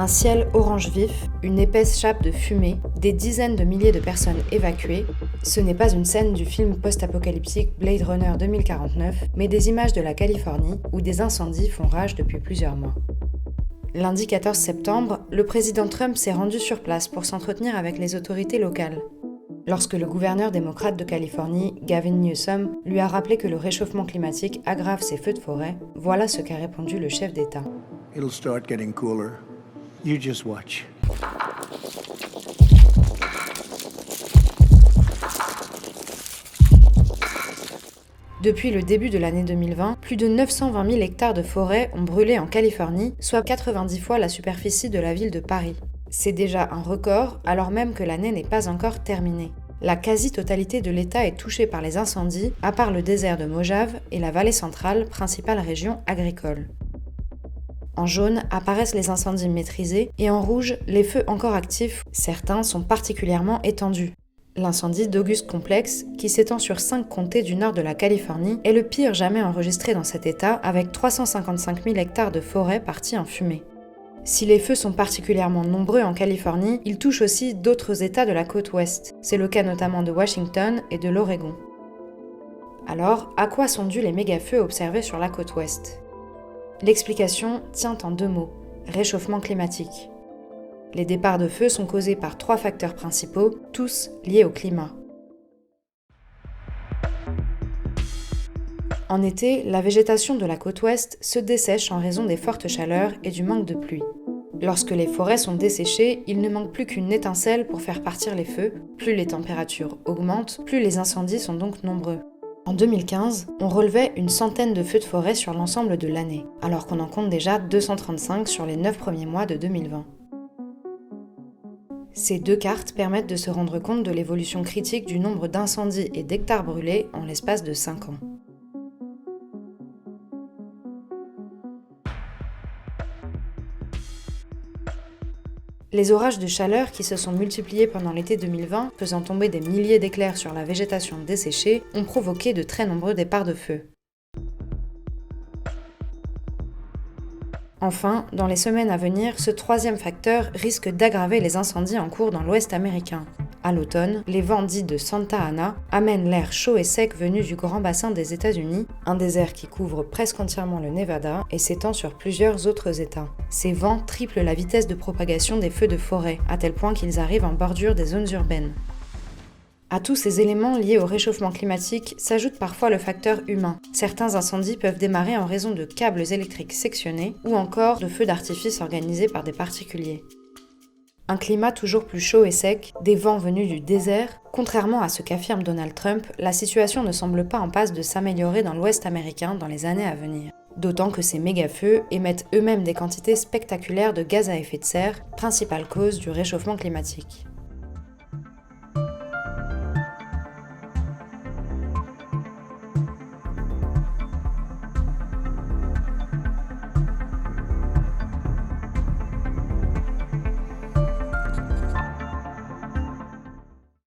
Un ciel orange vif, une épaisse chape de fumée, des dizaines de milliers de personnes évacuées, ce n'est pas une scène du film post-apocalyptique Blade Runner 2049, mais des images de la Californie où des incendies font rage depuis plusieurs mois. Lundi 14 septembre, le président Trump s'est rendu sur place pour s'entretenir avec les autorités locales. Lorsque le gouverneur démocrate de Californie, Gavin Newsom, lui a rappelé que le réchauffement climatique aggrave ces feux de forêt, voilà ce qu'a répondu le chef d'État. It'll start getting cooler. You just watch. Depuis le début de l'année 2020, plus de 920 000 hectares de forêt ont brûlé en Californie, soit 90 fois la superficie de la ville de Paris. C'est déjà un record, alors même que l'année n'est pas encore terminée. La quasi-totalité de l'État est touchée par les incendies, à part le désert de Mojave et la vallée centrale, principale région agricole. En jaune apparaissent les incendies maîtrisés et en rouge, les feux encore actifs. Certains sont particulièrement étendus. L'incendie d'Auguste Complex, qui s'étend sur 5 comtés du nord de la Californie, est le pire jamais enregistré dans cet État, avec 355 000 hectares de forêt partis en fumée. Si les feux sont particulièrement nombreux en Californie, ils touchent aussi d'autres États de la côte ouest. C'est le cas notamment de Washington et de l'Oregon. Alors, à quoi sont dus les méga-feux observés sur la côte ouest ? L'explication tient en 2 mots, réchauffement climatique. Les départs de feu sont causés par 3 facteurs principaux, tous liés au climat. En été, la végétation de la côte ouest se dessèche en raison des fortes chaleurs et du manque de pluie. Lorsque les forêts sont desséchées, il ne manque plus qu'une étincelle pour faire partir les feux. Plus les températures augmentent, plus les incendies sont donc nombreux. En 2015, on relevait une centaine de feux de forêt sur l'ensemble de l'année, alors qu'on en compte déjà 235 sur les 9 premiers mois de 2020. Ces 2 cartes permettent de se rendre compte de l'évolution critique du nombre d'incendies et d'hectares brûlés en l'espace de 5 ans. Les orages de chaleur qui se sont multipliés pendant l'été 2020, faisant tomber des milliers d'éclairs sur la végétation desséchée, ont provoqué de très nombreux départs de feu. Enfin, dans les semaines à venir, ce 3e facteur risque d'aggraver les incendies en cours dans l'ouest américain. À l'automne, les vents dits de Santa Ana amènent l'air chaud et sec venu du grand bassin des États-Unis, un désert qui couvre presque entièrement le Nevada et s'étend sur plusieurs autres États. Ces vents triplent la vitesse de propagation des feux de forêt, à tel point qu'ils arrivent en bordure des zones urbaines. À tous ces éléments liés au réchauffement climatique s'ajoute parfois le facteur humain. Certains incendies peuvent démarrer en raison de câbles électriques sectionnés ou encore de feux d'artifice organisés par des particuliers. Un climat toujours plus chaud et sec, des vents venus du désert, contrairement à ce qu'affirme Donald Trump, la situation ne semble pas en passe de s'améliorer dans l'ouest américain dans les années à venir. D'autant que ces méga-feux émettent eux-mêmes des quantités spectaculaires de gaz à effet de serre, principale cause du réchauffement climatique.